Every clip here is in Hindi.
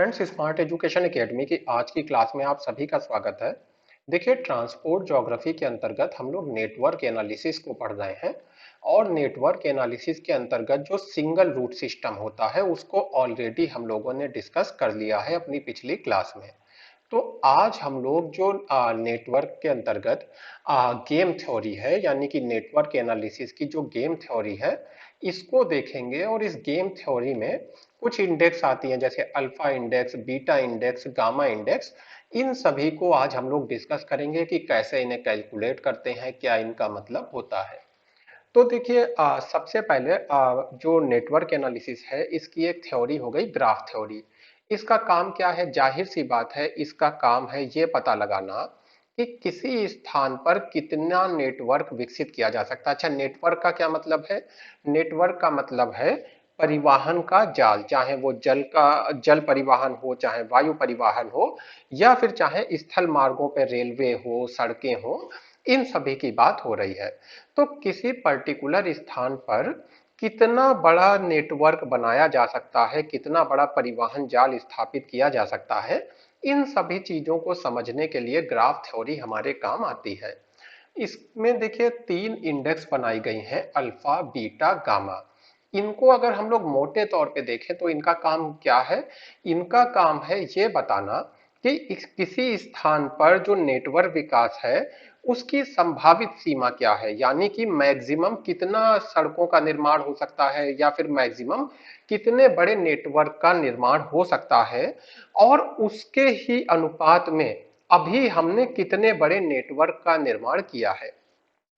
फ्रेंड्स, स्मार्ट एजुकेशन एकेडमी की आज की क्लास में आप सभी का स्वागत है। देखिए, ट्रांसपोर्ट ज्योग्राफी के अंतर्गत हम लोग नेटवर्क एनालिसिस को पढ़ रहे हैं और नेटवर्क एनालिसिस के अंतर्गत जो सिंगल रूट सिस्टम होता है उसको ऑलरेडी हम लोगों ने डिस्कस कर लिया है अपनी पिछली क्लास में। तो आज हम लोग जो नेटवर्क के अंतर्गत गेम थ्योरी है, यानी कि नेटवर्क एनालिसिस की जो गेम थ्योरी है, इसको देखेंगे। और इस गेम थ्योरी में कुछ इंडेक्स आती हैं, जैसे alpha index, beta index, gamma index. इन सभी को आज हम लोग डिस्कस करेंगे कि कैसे इन्हें कैलकुलेट करते हैं, क्या इनका मतलब होता है। तो देखिए, सबसे पहले जो नेटवर्क एनालिसिस है इसकी एक थ्योरी हो गई ग्राफ थ्योरी। इसका काम क्या है? जाहिर सी बात है, इसका काम है ये पता लगाना कि किसी स्थान पर कितना नेटवर्क विकसित किया जा सकता है। अच्छा, नेटवर्क का क्या मतलब है? नेटवर्क का मतलब है परिवहन का जाल, चाहे वो जल परिवहन हो, चाहे वायु परिवहन हो, या फिर चाहे स्थल मार्गों पर रेलवे हो, सड़कें हो, इन सभी की बात हो रही है। तो किसी पर्टिकुलर स्थान पर कितना बड़ा नेटवर्क बनाया जा सकता है, कितना बड़ा परिवहन जाल स्थापित किया जा सकता है, इन सभी चीजों को समझने के लिए ग्राफ थ्योरी हमारे काम आती है। इसमें देखिए तीन इंडेक्स बनाई गई हैं, अल्फा, बीटा, गामा। इनको अगर हम लोग मोटे तौर पे देखें तो इनका काम क्या है? इनका काम है ये बताना कि किसी स्थान पर जो नेटवर्क विकास है उसकी संभावित सीमा क्या है, यानी कि मैक्सिमम कितना सड़कों का निर्माण हो सकता है, या फिर मैक्सिमम कितने बड़े नेटवर्क का निर्माण हो सकता है, और उसके ही अनुपात में अभी हमने कितने बड़े नेटवर्क का निर्माण किया है।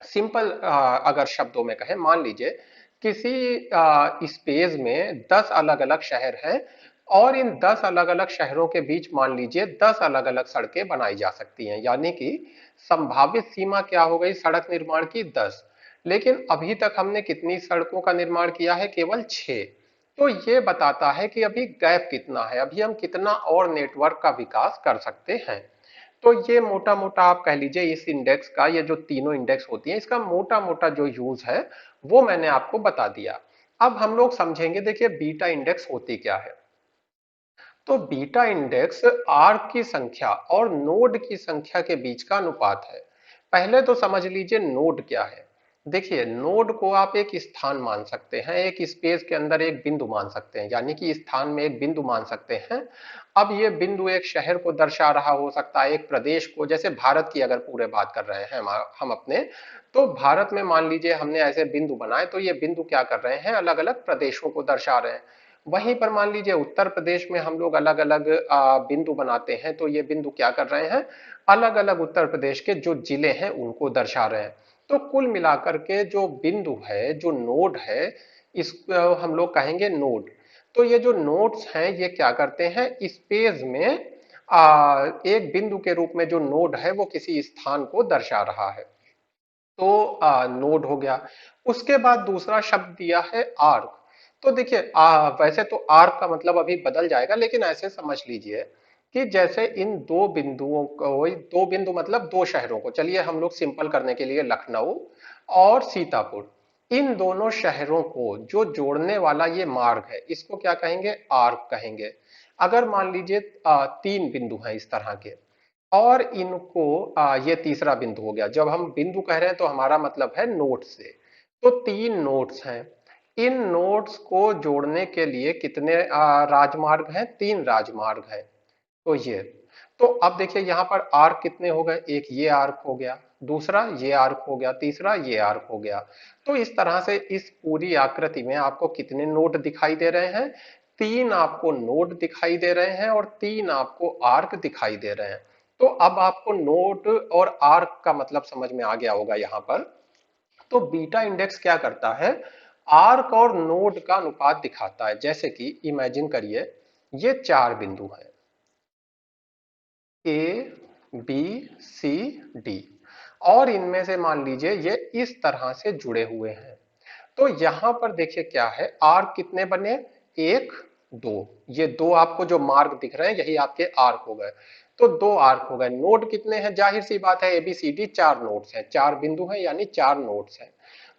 सिंपल अगर शब्दों में कहें, मान लीजिए किसी स्पेस में 10 अलग अलग शहर हैं, और इन 10 अलग अलग शहरों के बीच मान लीजिए 10 अलग अलग सड़कें बनाई जा सकती हैं, यानी कि संभावित सीमा क्या हो गई सड़क निर्माण की? 10। लेकिन अभी तक हमने कितनी सड़कों का निर्माण किया है? केवल 6। तो ये बताता है कि अभी गैप कितना है, अभी हम कितना और नेटवर्क का विकास कर सकते हैं। तो ये मोटा मोटा आप कह लीजिए इस इंडेक्स का, ये जो तीनों इंडेक्स होती हैं, इसका मोटा मोटा जो यूज है वो मैंने आपको बता दिया। अब हम लोग समझेंगे। देखिए, बीटा इंडेक्स होती क्या है? तो बीटा इंडेक्स आर्क की संख्या और नोड की संख्या के बीच का अनुपात है। पहले तो समझ लीजिए नोड क्या है। देखिए, नोड को आप एक स्थान मान सकते हैं, एक स्पेस के अंदर एक बिंदु मान सकते हैं, यानी कि स्थान में एक बिंदु मान सकते हैं। अब ये बिंदु एक शहर को दर्शा रहा हो सकता है, एक प्रदेश को। जैसे भारत की अगर पूरे बात कर रहे हैं हम अपने, तो भारत में मान लीजिए हमने ऐसे बिंदु बनाए, तो ये बिंदु क्या कर रहे हैं? अलग अलग प्रदेशों को दर्शा रहे हैं। वहीं पर मान लीजिए उत्तर प्रदेश में हम लोग अलग अलग बिंदु बनाते हैं, तो ये बिंदु क्या कर रहे हैं? अलग अलग उत्तर प्रदेश के जो जिले हैं उनको दर्शा रहे हैं। तो कुल मिलाकर के जो बिंदु है, जो नोड है, इस हम लोग कहेंगे नोड। तो ये जो नोड्स हैं ये क्या करते हैं? स्पेस में एक बिंदु के रूप में जो नोड है वो किसी स्थान को दर्शा रहा है। तो नोड हो गया। उसके बाद दूसरा शब्द दिया है आर्क। तो देखिए, वैसे तो आर्क का मतलब अभी बदल जाएगा, लेकिन ऐसे समझ लीजिए कि जैसे इन दो बिंदुओं को, दो बिंदु मतलब दो शहरों को, चलिए हम लोग सिंपल करने के लिए लखनऊ और सीतापुर, इन दोनों शहरों को जो जोड़ने वाला ये मार्ग है, इसको क्या कहेंगे? आर्क कहेंगे। अगर मान लीजिए तीन बिंदु हैं इस तरह के, और इनको ये तीसरा बिंदु हो गया। जब हम बिंदु कह रहे हैं तो हमारा मतलब है नोड से। तो तीन नोड्स हैं। इन नोड्स को जोड़ने के लिए कितने राजमार्ग हैं? तीन राजमार्ग हैं। तो ये, तो अब देखिए यहाँ पर आर्क कितने हो गए? एक ये आर्क हो गया, दूसरा ये आर्क हो गया, तीसरा ये आर्क हो गया। तो इस तरह से इस पूरी आकृति में आपको कितने नोड दिखाई दे रहे हैं? तीन आपको नोड दिखाई दे रहे हैं और तीन आपको आर्क दिखाई दे रहे हैं। तो अब आपको नोड और आर्क का मतलब समझ में आ गया होगा यहाँ पर। तो बीटा इंडेक्स क्या करता है? आर्क और नोड का अनुपात दिखाता है। जैसे कि इमेजिन करिए, ये चार बिंदु हैं, ए, बी, सी, डी, और इनमें से मान लीजिए ये इस तरह से जुड़े हुए हैं। तो यहां पर देखिए क्या है, आर्क कितने बने? एक, दो। ये दो आपको जो मार्ग दिख रहे हैं यही आपके आर्क हो गए। तो दो आर्क हो गए। नोड कितने हैं? जाहिर सी बात है, एबीसीडी चार नोड्स हैं, चार बिंदु हैं, यानी चार नोड्स हैं।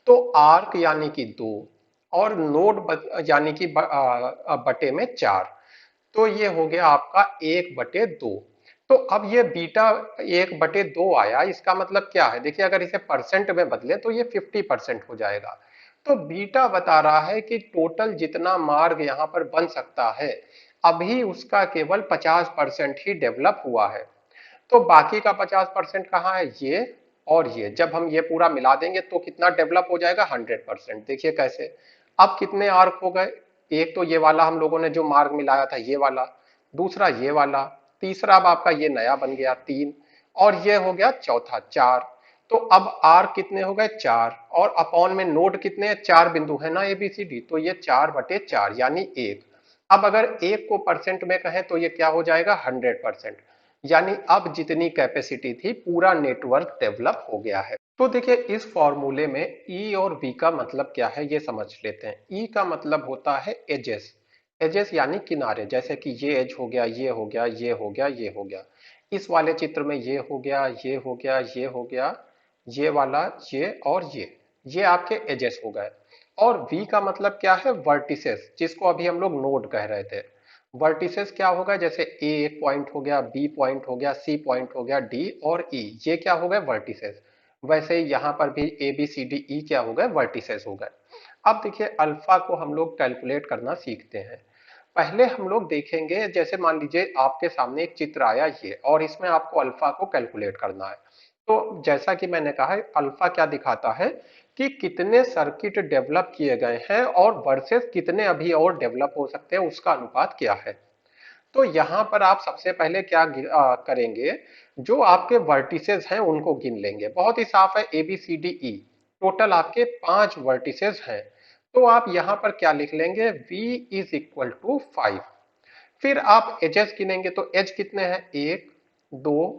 तो आर्क यानी कि दो, और नोड यानी कि बटे में चार। तो ये हो गया आपका 1/2। तो अब ये बीटा 1/2 आया, इसका मतलब क्या है, देखिए अगर इसे परसेंट में बदले तो ये 50% हो जाएगा। तो बीटा बता रहा है कि टोटल जितना मार्ग यहाँ पर बन सकता है, अभी उसका केवल 50% ही डेवलप हुआ है। तो बाकी का 50% कहाँ है, ये और ये, जब हम ये पूरा मिला देंगे तो कितना डेवलप हो जाएगा, 100%। देखिए कैसे, अब कितने आर्क हो गए, एक तो ये वाला हम लोगों ने जो मार्ग मिलाया था ये वाला, दूसरा ये वाला, तीसरा अब आपका ये नया बन गया 3, और ये हो गया चौथा 4। तो अब आर्क कितने हो गए, 4, और अपॉन में नोड कितने हैं, 4 बिंदु है ना एबीसीडी, तो ये 4/4 यानी 1। अब अगर एक को परसेंट में कहें तो ये क्या हो जाएगा, 100%। यानी अब जितनी कैपेसिटी थी पूरा नेटवर्क डेवलप हो गया है। तो देखिए इस फॉर्मूले में ई और वी का मतलब क्या है ये समझ लेते हैं। ई का मतलब होता है एजेस, एजेस यानी किनारे, जैसे कि ये एज हो गया, ये हो गया, ये हो गया, ये हो गया। इस वाले चित्र में ये हो गया, ये हो गया, ये हो गया, ये वाला, ये और ये आपके एजेस हो गए। और वी का मतलब क्या है, वर्टिसेस, जिसको अभी हम लोग नोड कह रहे थे। वर्टिसेस क्या होगा, जैसे ए एक पॉइंट हो गया, बी पॉइंट हो गया, सी पॉइंट हो गया, डी और ई, ये क्या हो गए, वर्टिसेस। वैसे ही यहाँ पर भी ए बी सी डी ई क्या हो गए, वर्टिसेस हो गए। अब देखिए अल्फा को हम लोग कैलकुलेट करना सीखते हैं। पहले हम लोग देखेंगे, जैसे मान लीजिए आपके सामने एक चित्र आया ये, और इसमें आपको अल्फा को कैलकुलेट करना है। तो जैसा कि मैंने कहा है, अल्फा क्या दिखाता है कि कितने सर्किट डेवलप किए गए हैं और वर्सेस कितने अभी और डेवलप हो सकते हैं, उसका अनुपात क्या है। तो यहां पर आप सबसे पहले क्या करेंगे, जो आपके वर्टिसेस हैं उनको गिन लेंगे। बहुत ही साफ है, A B C D E, total आपके 5 वर्टिसेस हैं। तो आप यहां पर क्या लिख लेंगे, v इज इक्वल टू 5। फिर आप एजेस गिनेंगे, तो एज कितने हैं, 1 2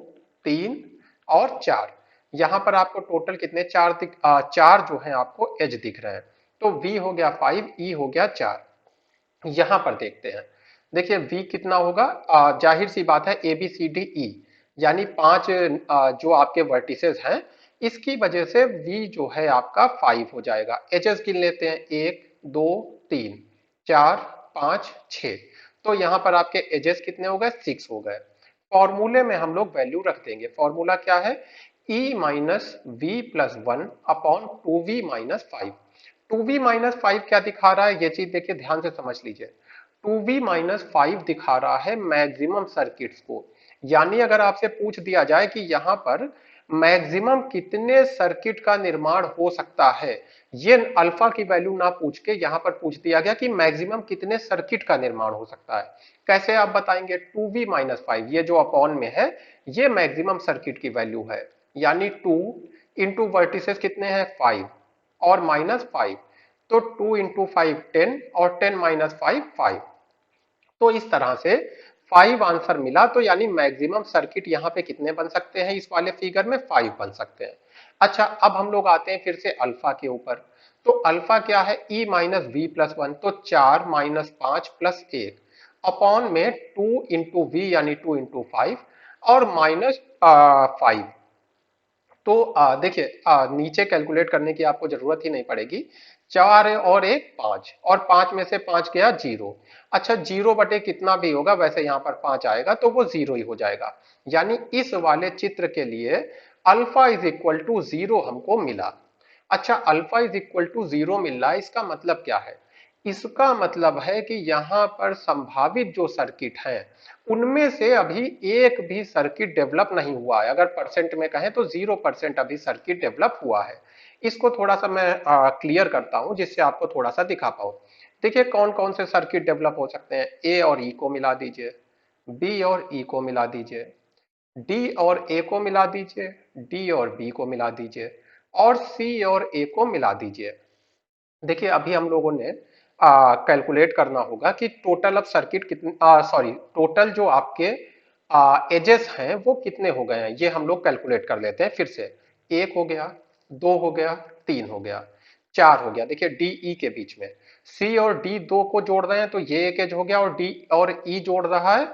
3 और 4। यहां पर आपको टोटल कितने, 4 जो है आपको एज दिख रहे हैं। तो v हो गया 5, e हो गया 4। यहां पर देखते हैं, देखिए v कितना होगा, जाहिर सी बात है ए बी सी डी ई, यानी 5 जो आपके वर्टिसेस हैं, इसकी वजह से v जो है आपका 5 हो जाएगा। एचएस गिन लेते हैं, 1 2 3 4 5 6। तो यहां पर आपके एजेस कितने हो गए, 6 हो गए। फॉर्मूले में हम लोग वैल्यू रख देंगे, फॉर्मूला क्या है, e minus v plus 1 upon 2v-5। 2v-5 क्या दिखा रहा है, ये चीज देखिए ध्यान से समझ लीजिए। 2v-5 दिखा रहा है मैक्सिमम सर्किट्स को। यानी अगर आपसे पूछ दिया जाए कि यहां पर मैक्सिमम कितने सर्किट का निर्माण हो सकता है, ये अल्फा की वैल्यू ना पूछ के यहां पर पूछ दिया गया कि मैक्सिमम कितने सर्किट का निर्माण हो सकता है। कैसे आप बताएंगे, 2v-5 ये जो अपॉन में है, ये मैक्सिमम सर्किट की वैल्यू है। यानी 2 इंटू वर्टिसेस कितने हैं, 5 और -5। तो 2 इंटू 5 10 और 10 माइनस 5 5। तो इस तरह से 5 आंसर मिला। तो यानी मैक्सिमम सर्किट यहाँ पे कितने बन सकते हैं, इस वाले फिगर में 5 बन सकते हैं। अच्छा अब हम लोग आते हैं फिर से अल्फा के ऊपर। तो अल्फा क्या है, e माइनस वी प्लस 1, तो 4 माइनस 5 प्लस 1 अपॉन में 2 इंटू वी यानी 2 इंटू 5 और माइनस 5। तो देखिए नीचे कैलकुलेट करने की आपको जरूरत ही नहीं पड़ेगी। 4 और 1 5, और 5 में से 5 गया 0। अच्छा 0 बटे कितना भी होगा, वैसे यहाँ पर 5 आएगा तो वो 0 ही हो जाएगा। यानी इस वाले चित्र के लिए अल्फा इज इक्वल टू 0 हमको मिला। अच्छा अल्फा इज इक्वल टू 0 मिल रहा है, इसका मतलब क्या है, इसका मतलब है कि यहाँ पर संभावित जो सर्किट है उनमें से अभी एक भी सर्किट डेवलप नहीं हुआ है। अगर परसेंट में कहें तो 0% अभी सर्किट डेवलप हुआ है। इसको थोड़ा सा मैं क्लियर करता हूं, जिससे आपको थोड़ा सा दिखा पाऊं। देखिए कौन कौन से सर्किट डेवलप हो सकते हैं, ए और ई को मिला दीजिए, बी और ई को मिला दीजिए, डी और ए को मिला दीजिए, डी और बी को मिला दीजिए, और सी और ए को मिला दीजिए। देखिए अभी हम लोगों ने कैलकुलेट करना होगा कि टोटल अब सर्किट कितने, सॉरी टोटल जो आपके एजेस हैं वो कितने हो गए हैं, ये हम लोग कैलकुलेट कर लेते हैं फिर से। 1 हो गया, 2 हो गया, 3 हो गया, 4 हो गया। देखिए डी ई के बीच में सी और डी दो को जोड़ रहे हैं तो ये एक एज हो गया, और डी और ई जोड़ रहा है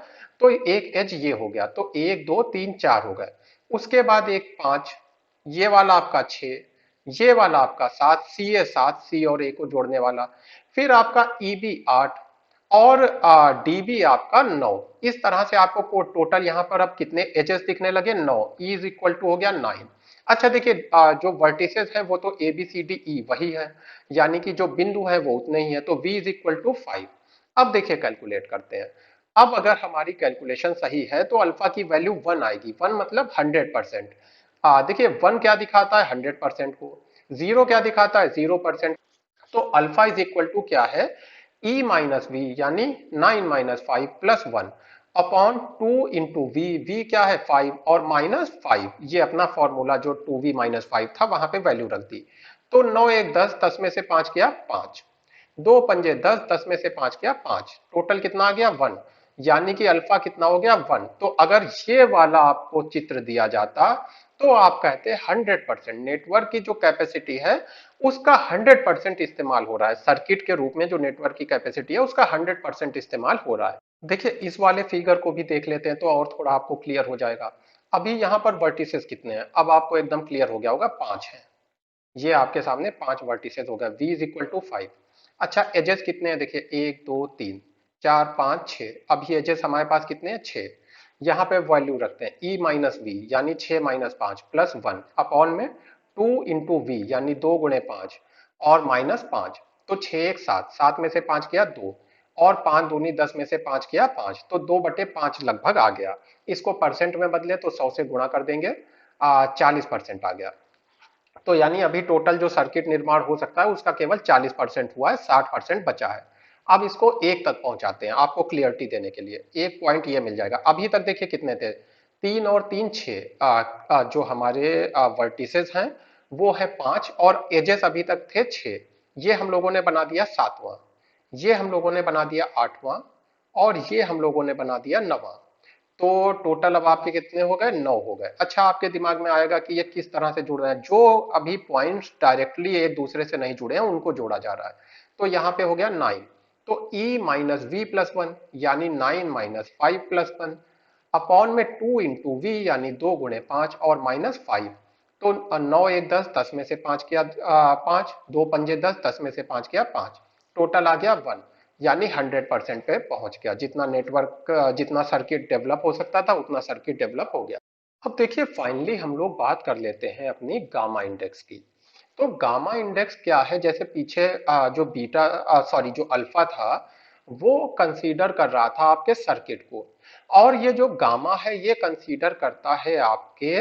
तो एक एज ये हो गया। तो 1 2 3 4 हो गए। उसके बाद एक 5, ये वाला आपका 6, ये वाला आपका 7, सी ए 7, सी और ए को जोड़ने वाला। फिर आपका ई बी 8, और डीबी आपका 9। इस तरह से आपको टोटल यहाँ पर अब कितने एजेस दिखने लगे, 9। ई इज इक्वल टू हो गया 9। अच्छा देखिए, जो वर्टिसेस है वो तो ए बी सी डी ई वही है, यानी कि जो बिंदु है वो उतने ही है, तो वी इज इक्वल टू 5। अब देखिए कैलकुलेट करते हैं। अब अगर हमारी कैलकुलेशन सही है तो अल्फा की वैल्यू 1 आएगी। 1 मतलब 100%। देखिए 1 क्या दिखाता है, 100% को। 0 क्या दिखाता है, 0%। तो अल्फा इज इक्वल टू क्या है, ई माइनस वी, यानी 9 - 5 plus 1 upon 2 into v. V क्या है, 5 और -5। ये अपना फॉर्मूला जो 2v - 5 था वहां पे वैल्यू रख दी। तो 9 1 10, 10 में से 5 किया 5, 2 पंजे 10, 10 में से 5 किया 5, टोटल कितना आ गया 1। यानी कि अल्फा कितना हो गया 1। तो अगर ये वाला आपको चित्र दिया जाता तो आप कहते हैं 100% नेटवर्क की जो कैपेसिटी है उसका 100% इस्तेमाल हो रहा है। सर्किट के रूप में जो नेटवर्क की कैपेसिटी है उसका 100% इस्तेमाल हो रहा है। देखिए इस वाले फिगर को भी देख लेते हैं तो और थोड़ा आपको क्लियर हो जाएगा। अभी यहाँ पर वर्टिसेस कितने हैं, अब आपको एकदम क्लियर हो गया होगा, 5 है। ये आपके सामने 5 वर्टिसेस हो गए, v इज इक्वल टू 5। अच्छा एजेस कितने हैं, देखिए 1 2 3 4 5 6। अब ये एजेस हमारे पास कितने हैं, 6। यहाँ पे वैल्यू रखते हैं e माइनस वी, यानी 6 - 5 प्लस 1 अपॉन में 2 इंटू वी, यानी 2 गुणे 5 और -5। तो 6 1 7, 7 में से 5 किया 2 और 5 दूनी 10 में से 5 किया 5, तो 2/5 लगभग आ गया। इसको परसेंट में बदले तो 100 से गुणा कर देंगे, 40% आ गया। तो यानी अभी टोटल जो सर्किट निर्माण हो सकता है उसका केवल 40% हुआ है, 60% बचा है। अब इसको 1 तक पहुंचाते हैं आपको क्लियरिटी देने के लिए, एक पॉइंट ये मिल जाएगा। अभी तक देखिए कितने थे, 3 और 3 6। जो हमारे वर्टिसेस हैं वो है 5 और एजेस अभी तक थे 6। ये हम लोगों ने बना दिया 7वां, ये हम लोगों ने बना दिया 8वां और ये हम लोगों ने बना दिया 9वां। तो टोटल अब आपके कितने हो गए, 9 हो गए। अच्छा आपके दिमाग में आएगा कि ये किस तरह से जुड़ रहे हैं, जो अभी पॉइंट्स डायरेक्टली एक दूसरे से नहीं जुड़े हैं उनको जोड़ा जा रहा है। तो यहाँ पे हो गया 9। तो e माइनस वी प्लस 1, यानी 9 - 5 प्लस 1 अपॉन में 2 इंटू वी, यानी 2 गुणे 5 और -5। तो 9 1 10, 10 में से 5 किया 5, 2 पंजे 10, 10 में से 5 किया 5, टोटल आ गया 1। यानी 100% पे पहुंच गया। जितना नेटवर्क जितना सर्किट डेवलप हो सकता था उतना सर्किट डेवलप हो गया। अब देखिए फाइनली हम लोग बात कर लेते हैं अपनी गामा इंडेक्स की। तो गामा इंडेक्स क्या है, जैसे पीछे जो बीटा सॉरी जो अल्फा था वो कंसीडर कर रहा था आपके सर्किट को, और ये जो गामा है ये कंसीडर करता है आपके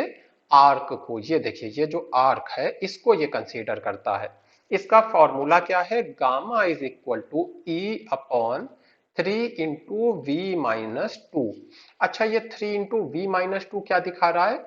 आर्क को। ये देखिए ये जो आर्क है इसको ये कंसीडर करता है। इसका फॉर्मूला क्या है, gamma is equal to E upon 3 into v minus two. अच्छा ये 3 इंटू वी माइनस टू क्या दिखा रहा है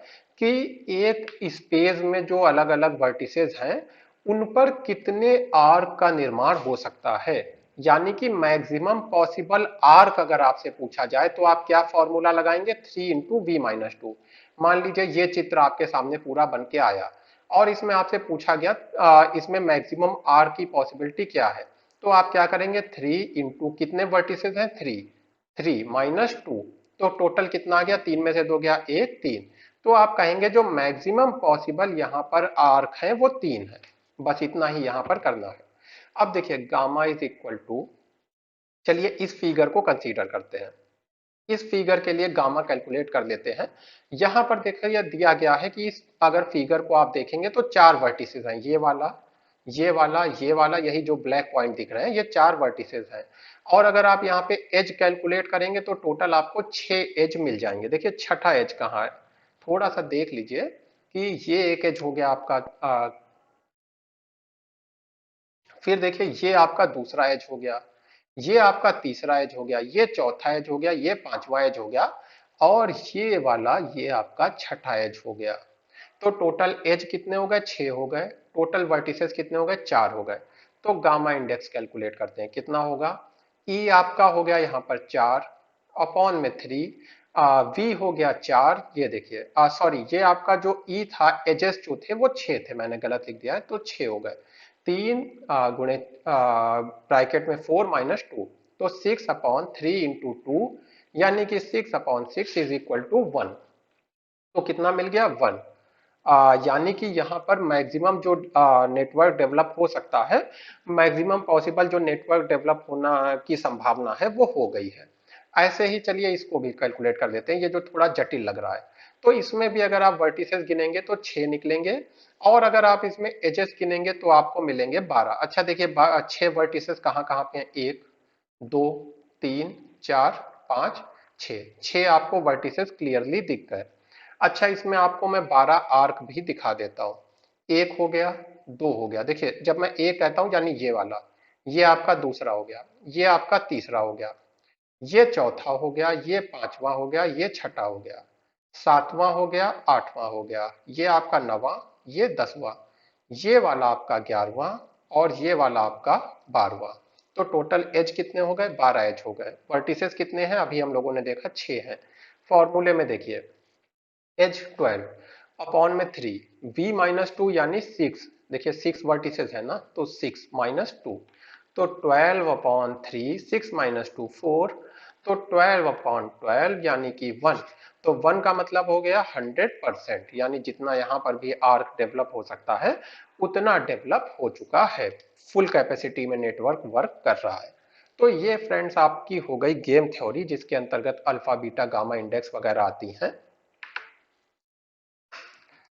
कि एक स्पेस में जो अलग अलग वर्टिसेस हैं उन पर कितने आर्क का निर्माण हो सकता है। यानी कि मैक्सिमम पॉसिबल आर्क अगर आपसे पूछा जाए तो आप क्या फॉर्मूला लगाएंगे, 3 इंटू वी माइनस टू। मान लीजिए ये चित्र आपके सामने पूरा बन के आया और इसमें आपसे पूछा गया इसमें मैक्सिमम आर की पॉसिबिलिटी क्या है। तो आप क्या करेंगे, 3 इंटू कितने वर्टिसेस हैं, 3, 3 माइनस टू, तो टोटल कितना आ गया, 3 में से 2 गया 1, 3। तो आप कहेंगे जो मैक्सिमम पॉसिबल यहाँ पर आर्क है वो 3 है। बस इतना ही यहाँ पर करना है। अब देखिए गामा इज इक्वल टू, चलिए इस फिगर को कंसीडर करते हैं। इस फिगर के लिए गामा कैलकुलेट कर लेते हैं। यहां पर देखिए यह दिया गया है कि इस अगर फिगर को आप देखेंगे तो 4 वर्टिसेस हैं, ये वाला ये वाला ये वाला, यही जो ब्लैक पॉइंट दिख रहे हैं ये 4 वर्टिसेस हैं। और अगर आप यहाँ पे एज कैलकुलेट करेंगे तो टोटल आपको 6 एज मिल जाएंगे। देखिए छठा एज कहाँ है, थोड़ा सा देख लीजिए कि ये एक एज हो गया आपका, फिर देखिए ये आपका दूसरा एज हो गया, ये आपका तीसरा एज हो गया, ये चौथा एज हो गया, ये पांचवा एज हो गया और ये वाला ये आपका छठा एज हो गया। तो टोटल एज कितने हो गए, 6 हो गए। टोटल वर्टिसेस कितने हो गए, 4 हो गए। तो गामा इंडेक्स कैलकुलेट करते हैं, कितना होगा, ई आपका हो गया यहाँ पर 4 अपॉन में 3, वी हो गया 4। ये देखिए सॉरी ये आपका जो ई था एजेस जो थे वो 6 थे, मैंने गलत लिख दिया है, तो 6 हो गए। 3 गुणे ब्रैकेट में 4 माइनस 2, तो 6 अपॉन 3 इंटू 2, यानी कि 6 अपॉन 6 इज इक्वल टू 1। तो कितना मिल गया, 1। यानी कि यहाँ पर मैक्सिमम जो नेटवर्क डेवलप हो सकता है, मैक्सिमम पॉसिबल जो नेटवर्क डेवलप होना की संभावना है वो हो गई है। ऐसे ही चलिए इसको भी कैलकुलेट कर देते हैं, ये जो थोड़ा जटिल लग रहा है। तो इसमें भी अगर आप वर्टिसेस गिनेंगे तो 6 निकलेंगे, और अगर आप इसमें एजेस गिनेंगे तो आपको मिलेंगे 12। अच्छा देखिए 6 वर्टिसेस कहाँ कहाँ पे हैं, 1 2 3 4 5 6, 6 आपको वर्टिसेस क्लियरली दिख गए। अच्छा इसमें आपको मैं 12 आर्क भी दिखा देता हूँ। एक हो गया, दो हो गया, देखिए जब मैं एक कहता हूँ यानी ये वाला, ये आपका दूसरा हो गया, ये आपका तीसरा हो गया, ये चौथा हो गया, ये पांचवा हो गया, ये छठा हो गया, सातवां हो गया, आठवां हो गया, ये आपका नवां, ये 10वां, ये वाला आपका 11वां, और ये वाला आपका 12वां। तो टोटल एज कितने हो गए, 12 एज हो गए। वर्टिसेस कितने हैं, अभी हम लोगों ने देखा 6 हैं। फॉर्मूले में देखिए, एज 12 अपॉन में 3, v-2 यानी 6, देखिए 6 वर्टिसेस है ना, तो 6 - 2, तो 12 अपॉन 3, 6 - 2 4, तो 12 अपॉन 12 यानी कि 1। तो 1 का मतलब हो गया 100%, यानी जितना यहाँ पर भी आर्क डेवलप हो सकता है उतना डेवलप हो चुका है, फुल कैपेसिटी में नेटवर्क वर्क कर रहा है। तो ये फ्रेंड्स आपकी हो गई गेम थ्योरी, जिसके अंतर्गत अल्फा बीटा गामा इंडेक्स वगैरह आती हैं।